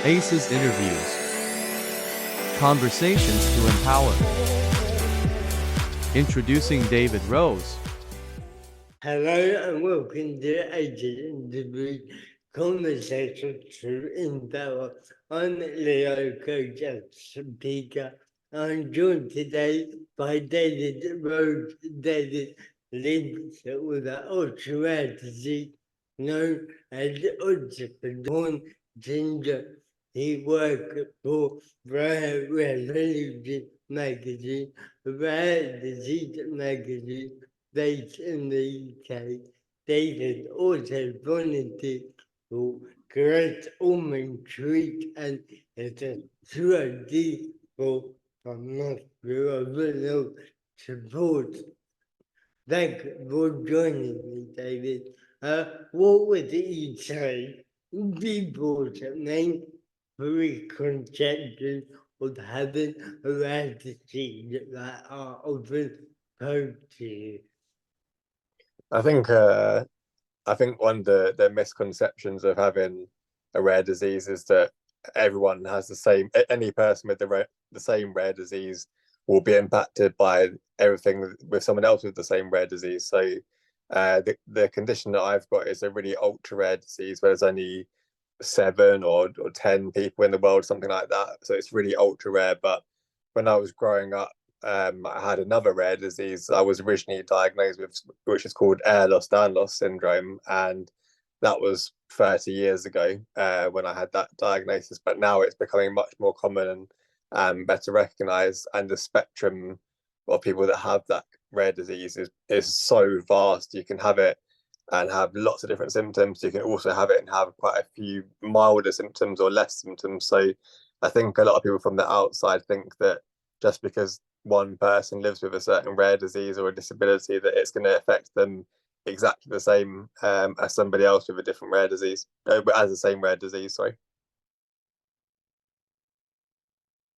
ACEs interviews. Conversations to empower. Introducing David Rose. Hello and welcome to ACEs Conversations to Empower. I'm Leo, coach and speaker. I'm joined today by David Rose. David lives with an ultra-rare disease known as occipital syndrome. He worked for Rare Releases magazine, Rare Disease magazine, based in the UK. David also volunteered for Great Ormond St and is a trustee for Mitrofanoff Support. Thank you for joining me, David. What would you say people's main preconceptions of having a rare disease that are often posed to you? I think one of the misconceptions of having a rare disease is that everyone has any person with the same rare disease will be impacted by everything with someone else with the same rare disease. So the condition that I've got is a really ultra rare disease where there's only 7 or 10 people in the world, something like that. So it's really ultra rare. But when I was growing up, I had another rare disease I was originally diagnosed with, which is called Ehlers-Danlos syndrome, and that was 30 years ago when I had that diagnosis. But now it's becoming much more common and better recognised, and the spectrum of people that have that rare disease is so vast. You can have it and have lots of different symptoms. You can also have it and have quite a few milder symptoms or less symptoms. So I think a lot of people from the outside think that just because one person lives with a certain rare disease or a disability, that it's going to affect them exactly the same as somebody else with a different rare disease, as the same rare disease, sorry.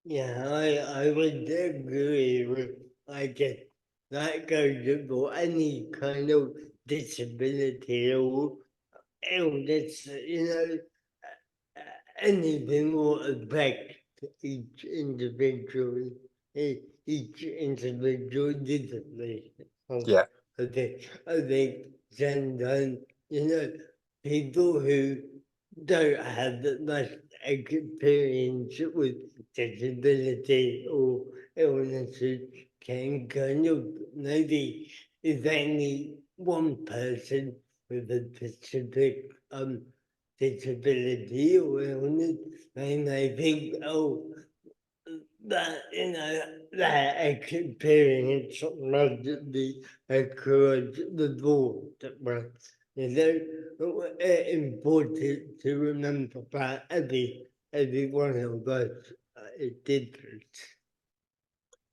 Yeah, I would agree with, I guess, that goes for any kind of disability or illness, anything will affect each individual, each individual differently. Yeah. I think sometimes, people who don't have that much experience with disability or illnesses can kind of maybe if only one person with a specific disability or illness, they may think, oh, that that experience must be occurred before, but important to remember that every one of us is different.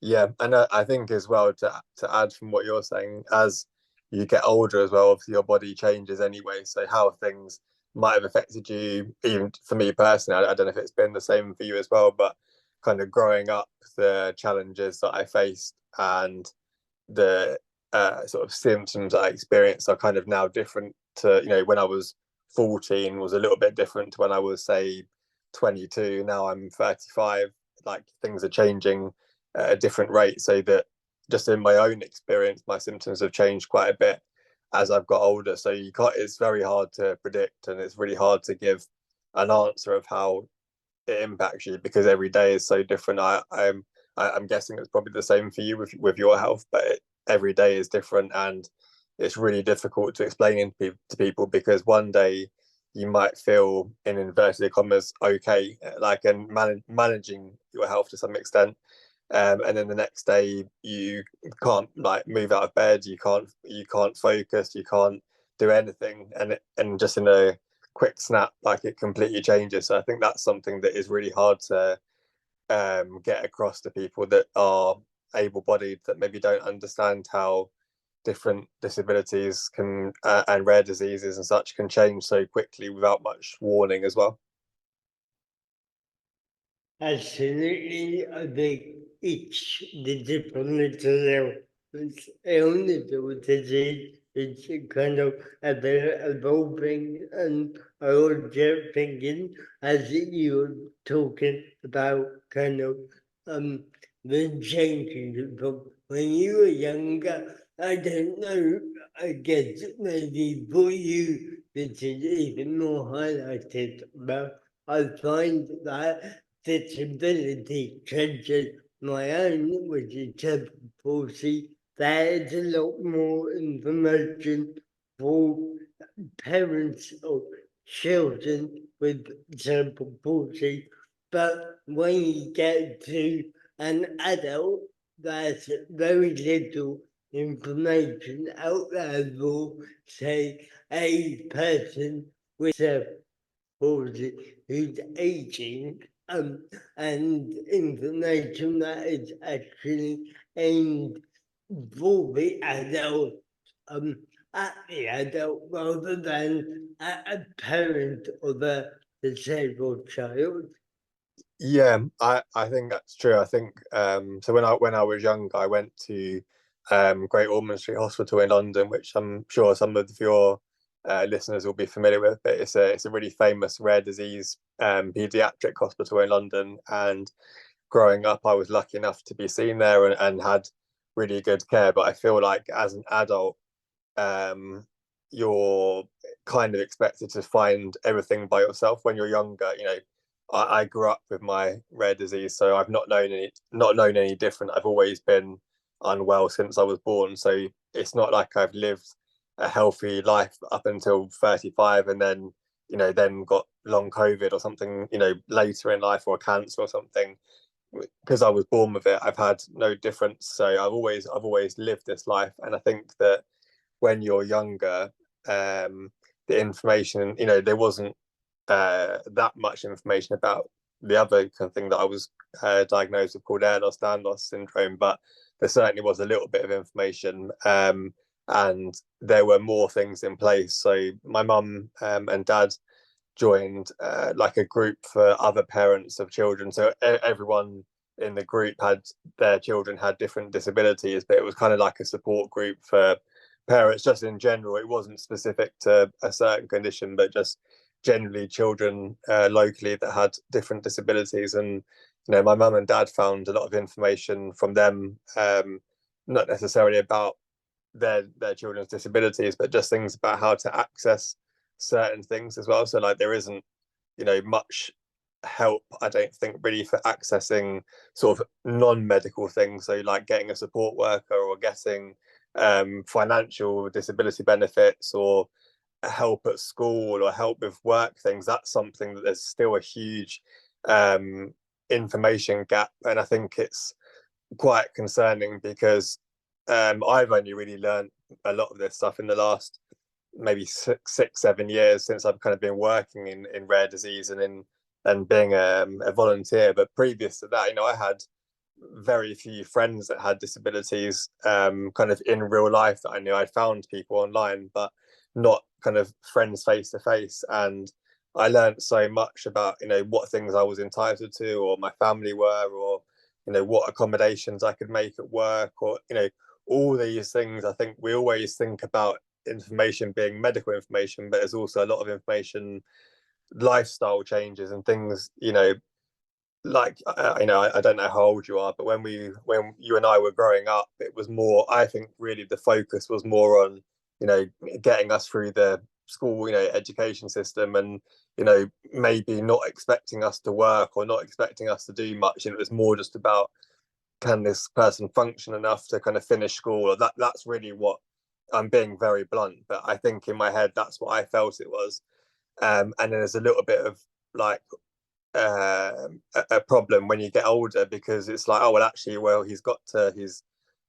Yeah, and I think as well to add from what you're saying, as you get older as well, obviously your body changes anyway. So how things might have affected you, even for me personally, I don't know if it's been the same for you as well, but kind of growing up, the challenges that I faced and the sort of symptoms I experienced are kind of now different to, when I was 14 was a little bit different to when I was, say, 22. Now I'm 35. Like, things are changing at a different rate, so that just in my own experience, my symptoms have changed quite a bit as I've got older. So it's very hard to predict, and it's really hard to give an answer of how it impacts you because every day is so different. I'm guessing it's probably the same for you with your health, but every day is different, and it's really difficult to explain to people because one day you might feel, in inverted commas, okay, like, and managing your health to some extent, and then the next day you can't, like, move out of bed, you can't focus, you can't do anything, and just in a quick snap, like, it completely changes. So I think that's something that is really hard to get across to people that are able-bodied, that maybe don't understand how different disabilities can and rare diseases and such can change so quickly without much warning as well. Absolutely, I think each the different illness or disease it's kind of a bit evolving, and I was just thinking as you were talking about kind of the changes from when you were younger. I don't know, I guess maybe for you this is even more highlighted, but I find that disability changes my own, which is cerebral palsy. There's a lot more information for parents of children with cerebral palsy, but when you get to an adult, there's very little information out there for, say, a person with cerebral palsy who's aging, and information that is actually aimed for the adult, um, at the adult rather than at a parent of a disabled child. Yeah, I think that's true. I think so when I was younger, I went to Great Ormond St Hospital in London, which I'm sure some of your listeners will be familiar with. But it's a really famous rare disease paediatric hospital in London. And growing up, I was lucky enough to be seen there and had really good care. But I feel like as an adult, you're kind of expected to find everything by yourself when you're younger. I grew up with my rare disease, so I've not known any different. I've always been unwell since I was born, so it's not like I've lived a healthy life up until 35 and then then got long COVID or something later in life, or cancer or something. Because I was born with it, I've had no difference. So I've always lived this life, and I think that when you're younger, the information, there wasn't that much information about the other kind of thing that I was diagnosed with, called Ehlers-Danlos syndrome, but there certainly was a little bit of information, and there were more things in place. So my mum and dad joined like a group for other parents of children. So everyone in the group had their children had different disabilities, but it was kind of like a support group for parents just in general. It wasn't specific to a certain condition, but just generally children locally that had different disabilities. And my mum and dad found a lot of information from them, not necessarily about their children's disabilities, but just things about how to access certain things as well. So like there isn't much help, I don't think, really for accessing sort of non-medical things, so like getting a support worker or getting financial disability benefits or help at school or help with work things. That's something that there's still a huge information gap, and I think it's quite concerning because I've only really learned a lot of this stuff in the last maybe 6-7 years since I've kind of been working in rare disease and being a volunteer. But previous to that, I had very few friends that had disabilities kind of in real life that I knew. I found people online, but not kind of friends face to face. And I learned so much about what things I was entitled to, or my family were, or what accommodations I could make at work, or all these things. I think we always think about information being medical information, but there's also a lot of information, lifestyle changes and things, like I don't know how old you are, but when you and I were growing up, it was more, I think really the focus was more on getting us through the school education system, and maybe not expecting us to work or not expecting us to do much, and it was more just about, can this person function enough to kind of finish school? Or that's really what, I'm being very blunt, but I think in my head that's what I felt it was. And then there's a little bit of like a problem when you get older, because it's like, oh well, actually, well, he's got to his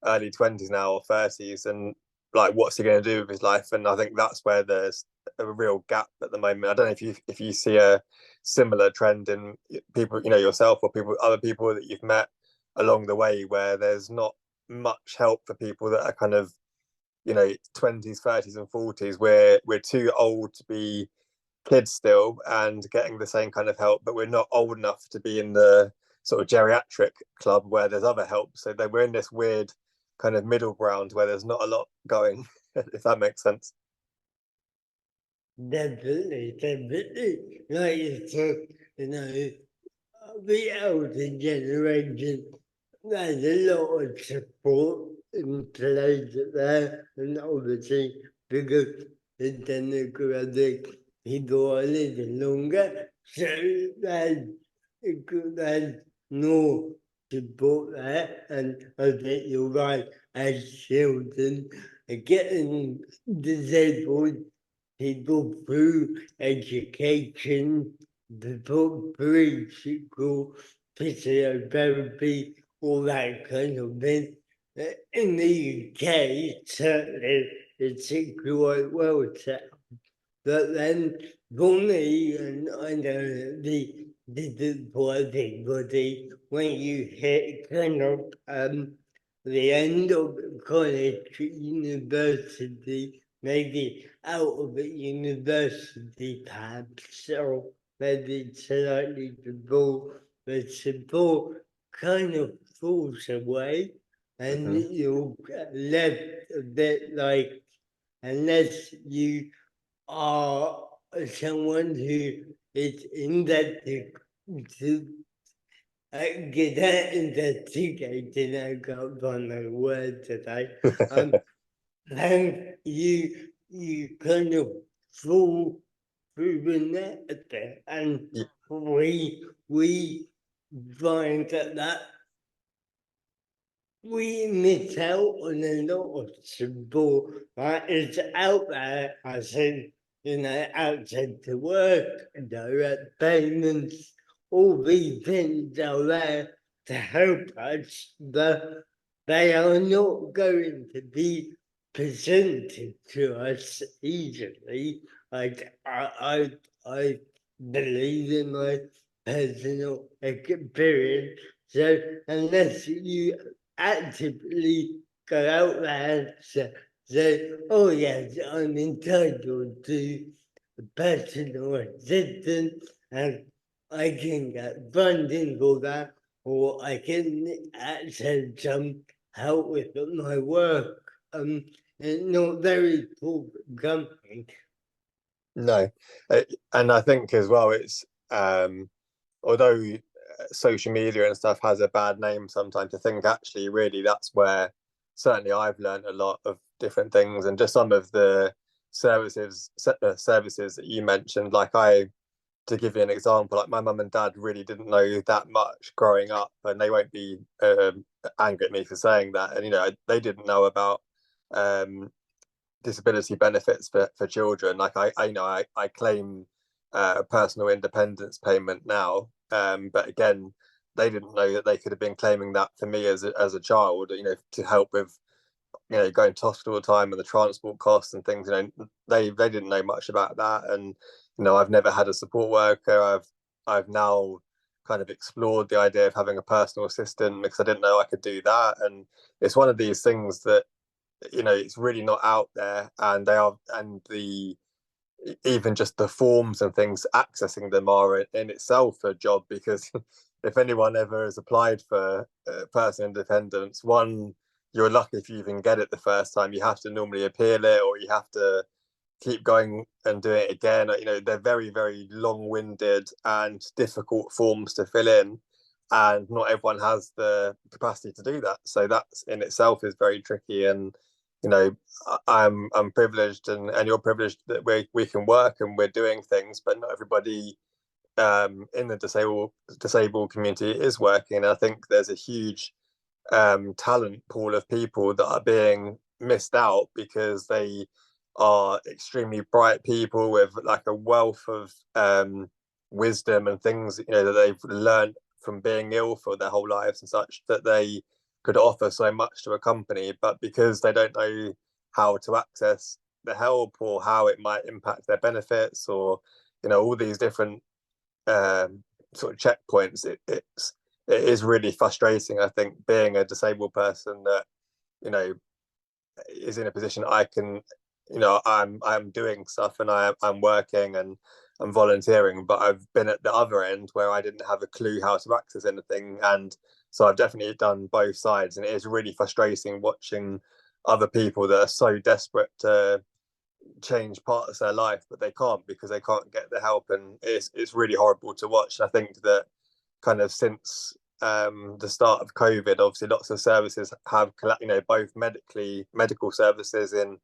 early 20s now or 30s, and like what's he going to do with his life? And I think that's where there's a real gap at the moment. I don't know if you see a similar trend in people, yourself, or other people that you've met along the way, where there's not much help for people that are kind of 20s, 30s and 40s, where we're too old to be kids still and getting the same kind of help, but we're not old enough to be in the sort of geriatric club where there's other help. So then we're in this weird kind of middle ground where there's not a lot going. if that makes sense. Definitely. Like you said, the older generation, there's a lot of support in place there, and obviously because the demographic people are living longer, so there's no support there, and I think you're right, as children getting disabled people through education, the pre-school physiotherapy, all that kind of thing. In the UK, certainly it's quite well set. But then for me, and I know the for everybody, when you hit kind of the end of college, university, maybe out of a university perhaps, or maybe it's slightly before, the support kind of falls away, and Hmm. you're left a bit like, unless you are someone who is indebted to get that investigated. I can't find my word today. And you kind of fall through the net there, and Yeah. we find that we miss out on a lot of support that is out there. I think, outside to work, direct payments, all these things are there to help us, but they are not going to be presented to us easily. Like I believe in my personal experience. So unless you actively go out there and say, oh yes, I'm entitled to personal assistance and I can get funding for that, or I can access some help with my work. And not very forthcoming. No, and I think as well, it's although social media and stuff has a bad name sometimes, I think actually really that's where certainly I've learned a lot of different things, and just some of the services that you mentioned, like to give you an example, like my mum and dad really didn't know that much growing up, and they won't be angry at me for saying that, and they didn't know about disability benefits for children. Like I claim personal independence payment now, but again, they didn't know that they could have been claiming that for me as a child, to help with going to hospital time and the transport costs and things. They didn't know much about that, and I've never had a support worker. I've now kind of explored the idea of having a personal assistant because I didn't know I could do that, and it's one of these things that it's really not out there, and the even just the forms and things, accessing them are in itself a job, because if anyone ever has applied for personal independence, one, you're lucky if you even get it the first time. You have to normally appeal it, or you have to keep going and do it again. They're very, very long-winded and difficult forms to fill in, and not everyone has the capacity to do that. So that's in itself is very tricky. And I'm privileged, and you're privileged that we can work and we're doing things, but not everybody in the disabled community is working. And I think there's a huge talent pool of people that are being missed out because they are extremely bright people with like a wealth of wisdom and things that they've learned from being ill for their whole lives and such, that they could offer so much to a company, but because they don't know how to access the help or how it might impact their benefits, or all these different sort of checkpoints, it is really frustrating. I think being a disabled person that is in a position I can I'm doing stuff, and I'm working and I'm volunteering, but I've been at the other end where I didn't have a clue how to access anything. And so I've definitely done both sides, and it is really frustrating watching other people that are so desperate to change parts of their life, but they can't because they can't get the help, and it's really horrible to watch. I think that kind of since the start of COVID, obviously lots of services have, both medical services in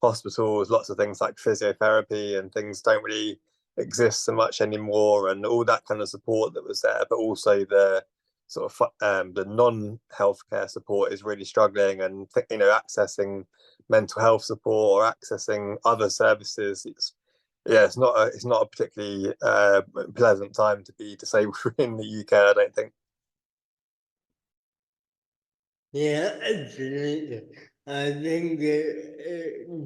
hospitals, lots of things like physiotherapy and things don't really exist so much anymore, and all that kind of support that was there, but also the sort of the non-healthcare support is really struggling, and accessing mental health support or accessing other services, it's not a particularly pleasant time to be disabled in the UK, I don't think. Yeah, absolutely. I think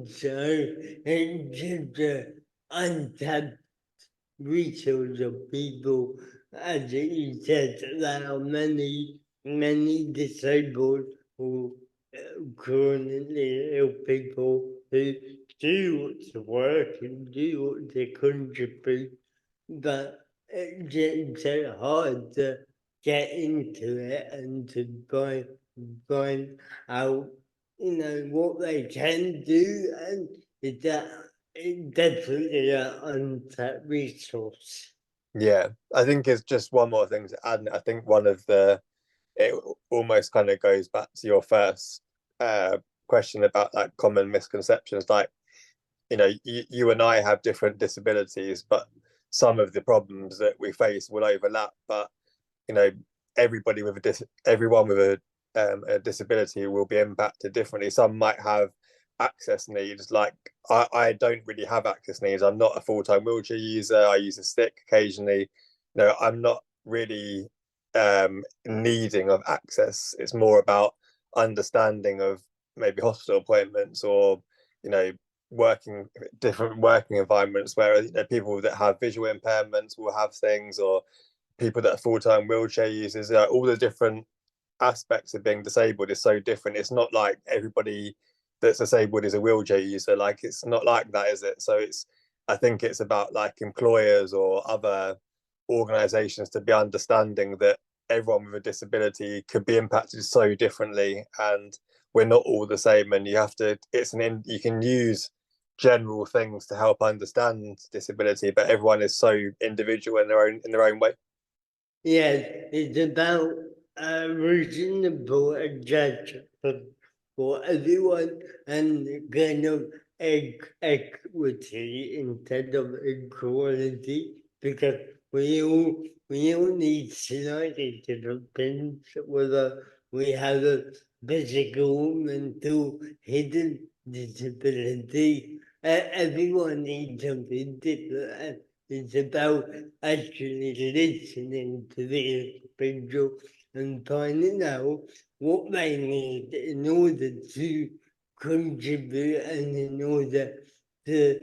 so. It's just untapped resource of people, as you said, there are many disabled or chronically ill people who do want to work and do want to contribute, but it's so hard to get into it and to find out, what they can do, and it's definitely an untapped resource. Yeah, I think it's just one more thing to add. I think it almost kind of goes back to your first question about like common misconceptions. Like, you and I have different disabilities, but some of the problems that we face will overlap. But everybody with everyone with a disability will be impacted differently. Some might have access needs. Like I don't really have access needs. I'm not a full-time wheelchair user. I use a stick occasionally. I'm not really needing of access. It's more about understanding of maybe hospital appointments, or different working environments where people that have visual impairments will have things, or people that are full-time wheelchair users. All the different aspects of being disabled is so different. It's not like everybody that's disabled is a wheelchair user. Like, it's not like that, is it? So I think it's about like employers or other organizations to be understanding that everyone with a disability could be impacted so differently, and we're not all the same, and you can use general things to help understand disability, but everyone is so individual in their own way. Yes, it's about reasonable adjustment for everyone, and kind of equity instead of equality, because we all need slightly different things, whether we have a physical, mental, hidden disability. Everyone needs something different. It's about actually listening to the individual and finding out what they need in order to contribute and in order to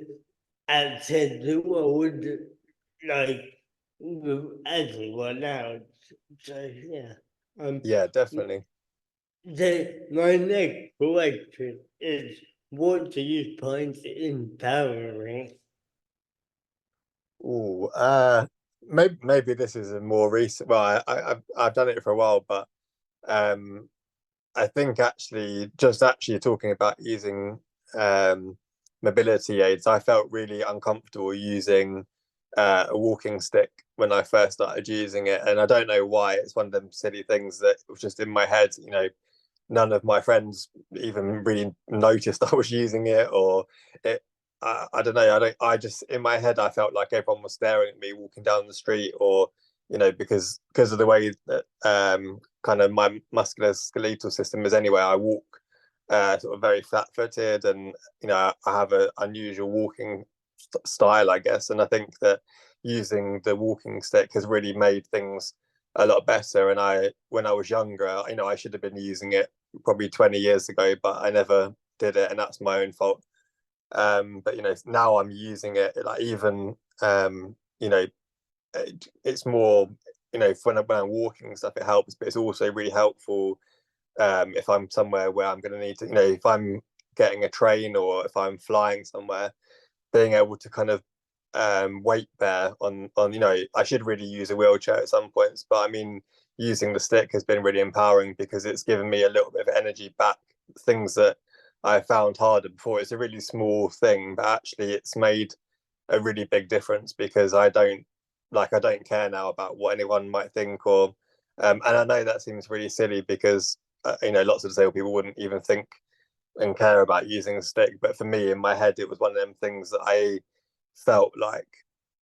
access the world like everyone else. So yeah. Yeah, definitely. My next question is, what do you find empowering? Oh, maybe this is a more recent. Well, I've done it for a while, but um, I think actually talking about using mobility aids, I felt really uncomfortable using a walking stick when I first started using it, and I don't know why. It's one of them silly things that was just in my head. None of my friends even really noticed I was using it, or it. I don't know. I just, in my head, I felt like everyone was staring at me walking down the street, or because of the way that kind of my musculoskeletal system is anyway. I walk sort of very flat-footed, and I have an unusual walking style, I guess. And I think that using the walking stick has really made things a lot better. And when I was younger, I should have been using it probably 20 years ago, but I never did it, and that's my own fault. But now I'm using it, like, even it's more, when I'm walking and stuff, it helps, but it's also really helpful if I'm somewhere where I'm going to need to, if I'm getting a train or if I'm flying somewhere, being able to kind of weight bear on I should really use a wheelchair at some points, but I mean, using the stick has been really empowering because it's given me a little bit of energy back, things that I found harder before. It's a really small thing, but actually it's made a really big difference because I don't care now about what anyone might think, or and I know that seems really silly because lots of disabled people wouldn't even think and care about using a stick, but for me in my head it was one of them things that I felt like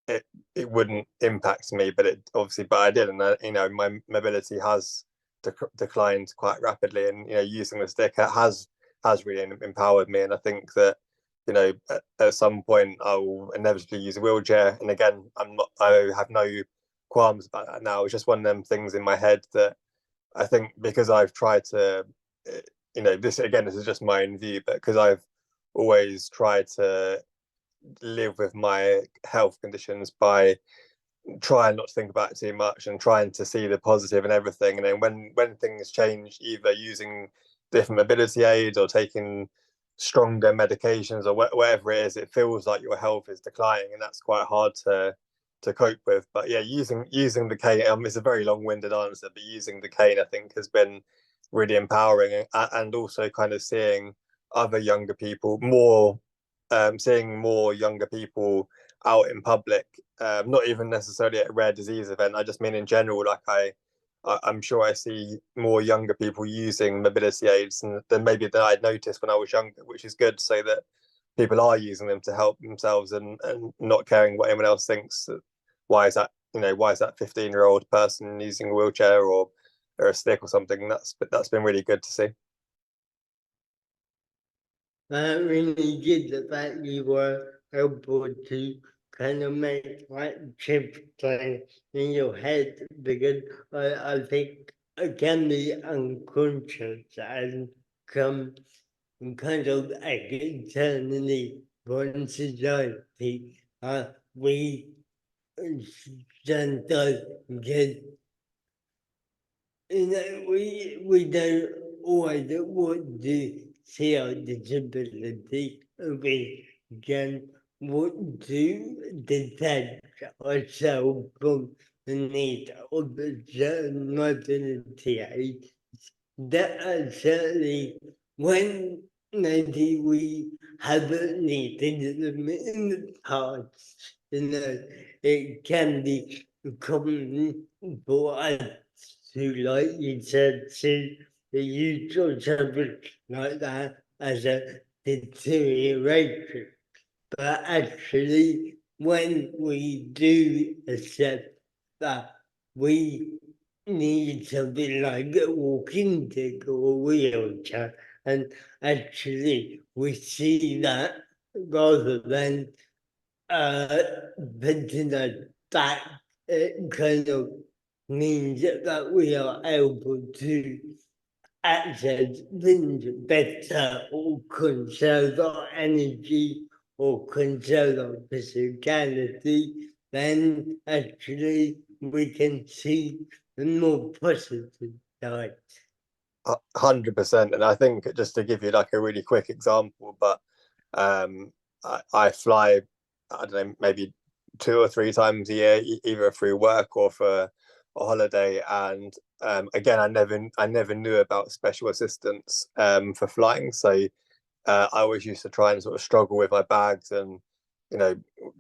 it wouldn't impact me, but it obviously, but I did, and my mobility has declined quite rapidly, and using the stick has really empowered me, and I think that at some point I will inevitably use a wheelchair, and again I have no qualms about that now. It's just one of them things in my head that I think, because I've tried to this is just my own view, but because I've always tried to live with my health conditions by trying not to think about it too much and trying to see the positive in everything. And then when things change, either using different mobility aids or taking stronger medications or whatever it is, it feels like your health is declining, and that's quite hard to cope with. But yeah, using the cane, it's a very long-winded answer, but using the cane I think has been really empowering, and also kind of seeing other younger people more, seeing more younger people out in public, not even necessarily at a rare disease event. I just mean in general, like I'm sure I see more younger people using mobility aids than maybe that I'd noticed when I was younger, which is good, so that people are using them to help themselves and not caring what anyone else thinks. Why is that 15-year-old person using a wheelchair or a stick or something? That's been really good to see. I really did the fact you were able to kind of make that shift in your head, because I think it can be unconscious and come kind of externally from society. We sometimes get, we don't always want to see our disability. We can want to detach ourselves from the need of a certain mobility aid. That certainly, when maybe we haven't needed them in the past, it can be common for us to, like you said, see the use of something like that as a deterioration. But actually, when we do accept that we need something like a walking stick or a wheelchair, and actually we see that rather than putting us back, it kind of means that we are able to access things better or conserve our energy or conserve our physicality, then actually we can see the more positive side. 100%. And I think, just to give you like a really quick example, but I fly, I don't know, maybe 2 or 3 times a year, either through work or for a holiday. And again, I never knew about special assistance for flying. So I always used to try and sort of struggle with my bags, and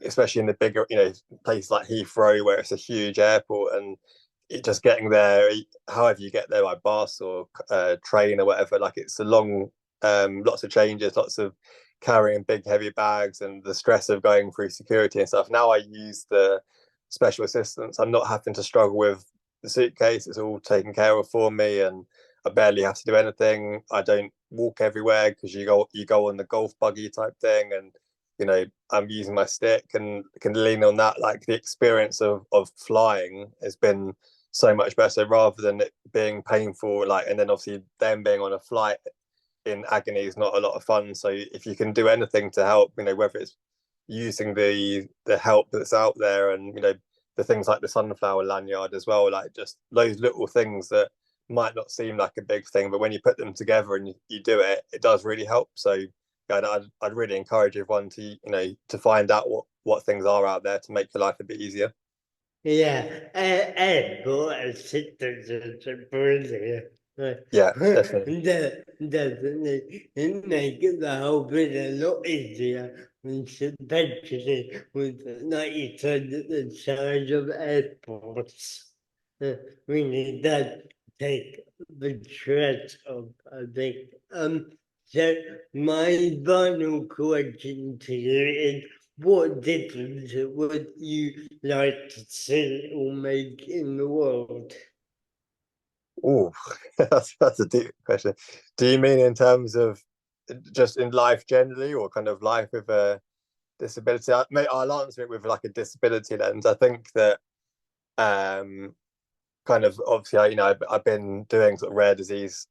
especially in the bigger places like Heathrow, where it's a huge airport, and just getting there, however you get there by bus or train or whatever, like it's a long, lots of changes, lots of carrying big heavy bags, and the stress of going through security and stuff. Now I use the special assistance. I'm not having to struggle with the suitcase. It's all taken care of for me, and I barely have to do anything. I don't walk everywhere because you go on the golf buggy type thing, and I'm using my stick and can lean on that. Like, the experience of flying has been so much better, rather than it being painful, like, and then obviously them being on a flight in agony is not a lot of fun. So if you can do anything to help, whether it's using the help that's out there, and the things like the sunflower lanyard as well, like just those little things that might not seem like a big thing, but when you put them together and you do it, it does really help. So I'd really encourage everyone to find out what things are out there to make your life a bit easier. Yeah, airport assistance is brilliant. Yeah, definitely. Definitely, it makes the whole bit a lot easier, especially with, like you said, the size of airports. Really does take the stress off, I think. So my final question to you is, what difference would you like to see or make in the world? Oh, that's a deep question. Do you mean in terms of just in life generally, or kind of life with a disability? I'll answer it with like a disability lens. I think that kind of obviously, I've been doing sort of rare disease,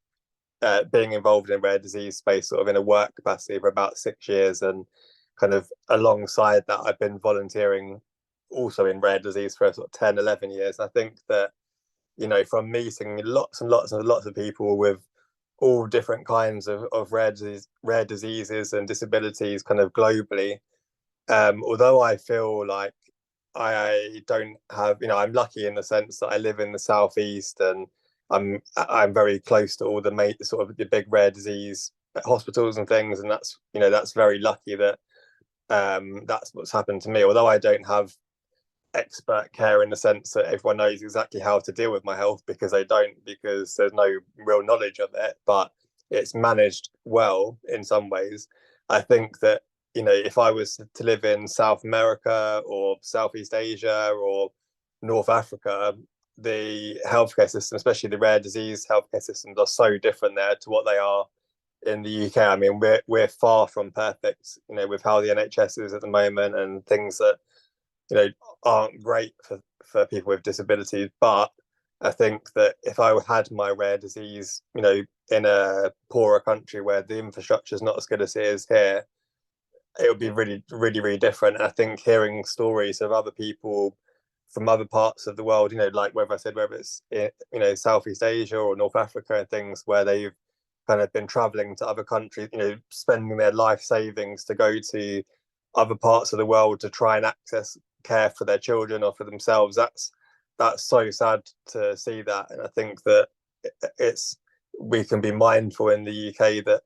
being involved in rare disease space sort of in a work capacity for about 6 years, and kind of alongside that, I've been volunteering also in rare disease for sort of 10, 11 years. I think that, from meeting lots and lots and lots of people with all different kinds of rare diseases and disabilities kind of globally, although I feel like I don't have, I'm lucky in the sense that I live in the southeast, and I'm very close to all the sort of the big rare disease hospitals and things, and that's very lucky that that's what's happened to me. Although I don't have expert care in the sense that everyone knows exactly how to deal with my health, because they don't, because there's no real knowledge of it, but it's managed well in some ways. I think that, if I was to live in South America or Southeast Asia or North Africa, the healthcare system, especially the rare disease healthcare systems, are so different there to what they are in the UK. I mean, we're far from perfect, with how the NHS is at the moment, and things that you know aren't great for people with disabilities. But I think that if I had my rare disease, in a poorer country where the infrastructure is not as good as it is here, it would be really, really, really different. And I think hearing stories of other people from other parts of the world, like whether it's Southeast Asia or North Africa and things, where they've kind of been traveling to other countries, spending their life savings to go to other parts of the world to try and access care for their children or for themselves. That's so sad to see that. And I think that it's we can be mindful in the UK that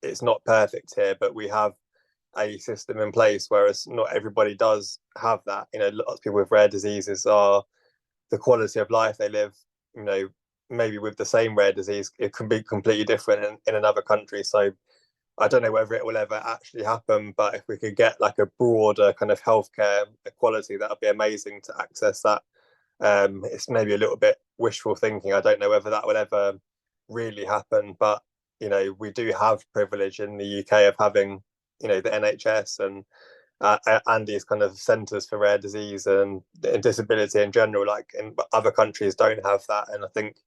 it's not perfect here, but we have a system in place, whereas not everybody does have that. Lots of people with rare diseases are the quality of life they live, maybe with the same rare disease, it can be completely different in another country. So I don't know whether it will ever actually happen, but if we could get like a broader kind of healthcare equality, that would be amazing to access that. It's maybe a little bit wishful thinking. I don't know whether that will ever really happen, but we do have privilege in the UK of having the NHS and these kind of centres for rare disease and disability in general. Like in other countries, don't have that, and I think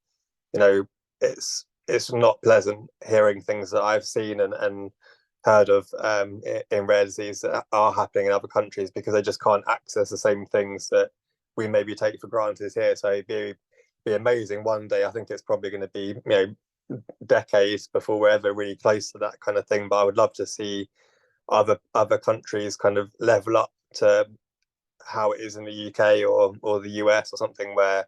it's not pleasant hearing things that I've seen and heard of in rare disease that are happening in other countries, because they just can't access the same things that we maybe take for granted here. So it'd be amazing one day. I think it's probably going to be decades before we're ever really close to that kind of thing. But I would love to see other countries kind of level up to how it is in the UK or the US or something, where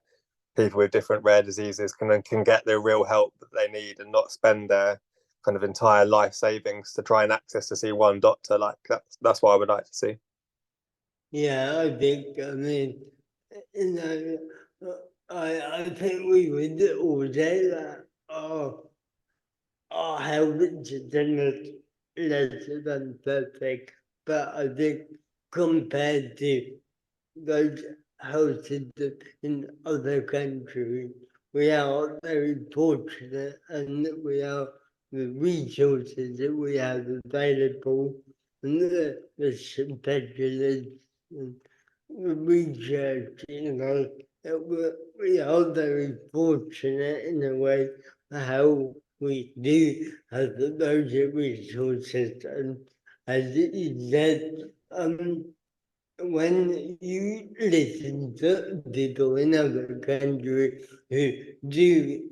people with different rare diseases can get the real help that they need and not spend their kind of entire life savings to try and access to see one doctor. Like that's what I would like to see. Yeah, I think, I mean, you know, I think we would all say that, how system is less than perfect, but I think compared to those hosted in other countries, we are very fortunate, and we are the resources that we have available, and the specialists and the research, we are very fortunate in a way how we do have those resources. And as you said, when you listen to people in other countries who do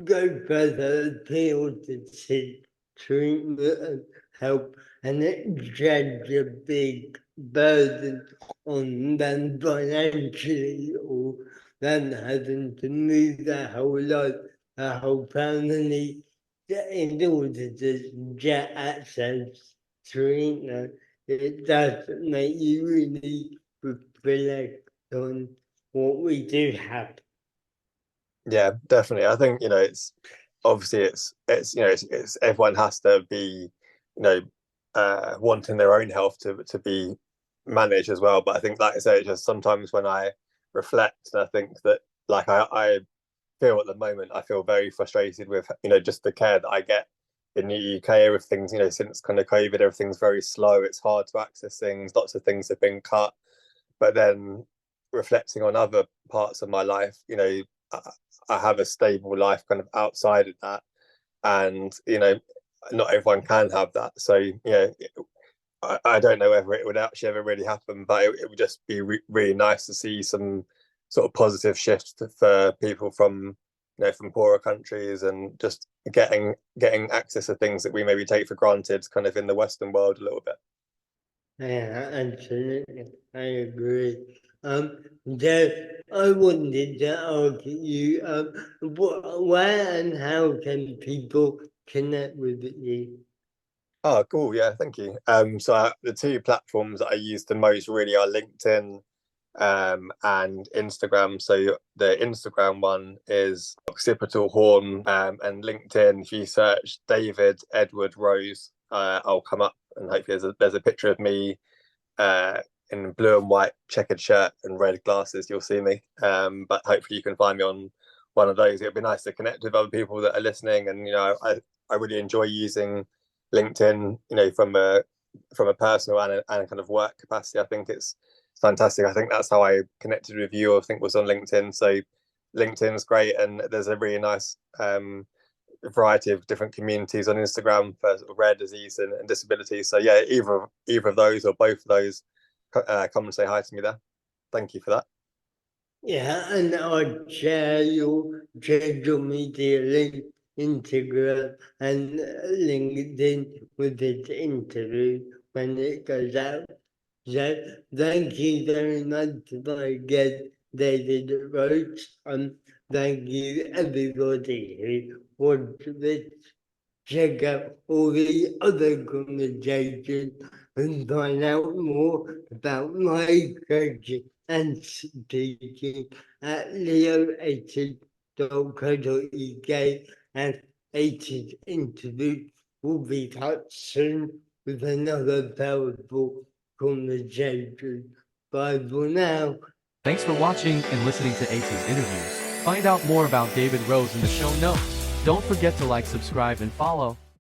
go further afield to seek treatment and help, and it's such a big burden on them financially, or them having to move their whole life a whole family in order to get access to internet. It does make you really reflect on what we do have. Yeah, definitely. I think, it's obviously it's everyone has to be, wanting their own health to be managed as well. But I think, like I say, just sometimes when I reflect, and I think that, like, I feel at the moment, I feel very frustrated with, just the care that I get in the UK. Everything's, since kind of COVID, everything's very slow. It's hard to access things. Lots of things have been cut. But then reflecting on other parts of my life, I have a stable life kind of outside of that, and not everyone can have that. So I don't know whether it would actually ever really happen, but it would just be really nice to see some sort of positive shift for people from from poorer countries, and just getting access to things that we maybe take for granted kind of in the Western world a little bit. Yeah, absolutely. I agree. I wanted to ask you, where and how can people connect with you? Oh, cool. Yeah, thank you. The two platforms that I use the most really are LinkedIn and Instagram. So the Instagram one is occipital horn, and LinkedIn, if you search David Edward Rose, I'll come up, and hopefully there's a picture of me in blue and white checkered shirt and red glasses. You'll see me. But hopefully you can find me on one of those. It'd be nice to connect with other people that are listening, and I really enjoy using LinkedIn, from a personal and a kind of work capacity. I think it's fantastic. I think that's how I connected with you, I think, was on LinkedIn. So LinkedIn's great, and there's a really nice variety of different communities on Instagram for sort of rare disease and disability. So yeah, either of those or both of those, come and say hi to me there. Thank you for that. Yeah, and I'll share your social media link, Instagram and LinkedIn with this interview when it goes out. So thank you very much for guest David Rhodes. Thank you everybody who watched this. Check out all the other conversations and find out more about my coaching and speaking at leoaces.co.uk, and Aces interview will be touched soon with another powerful conversation. Bye for now. Thanks for watching and listening to ACE's interviews. Find out more about David Rose in the show notes. Don't forget to like, subscribe, and follow.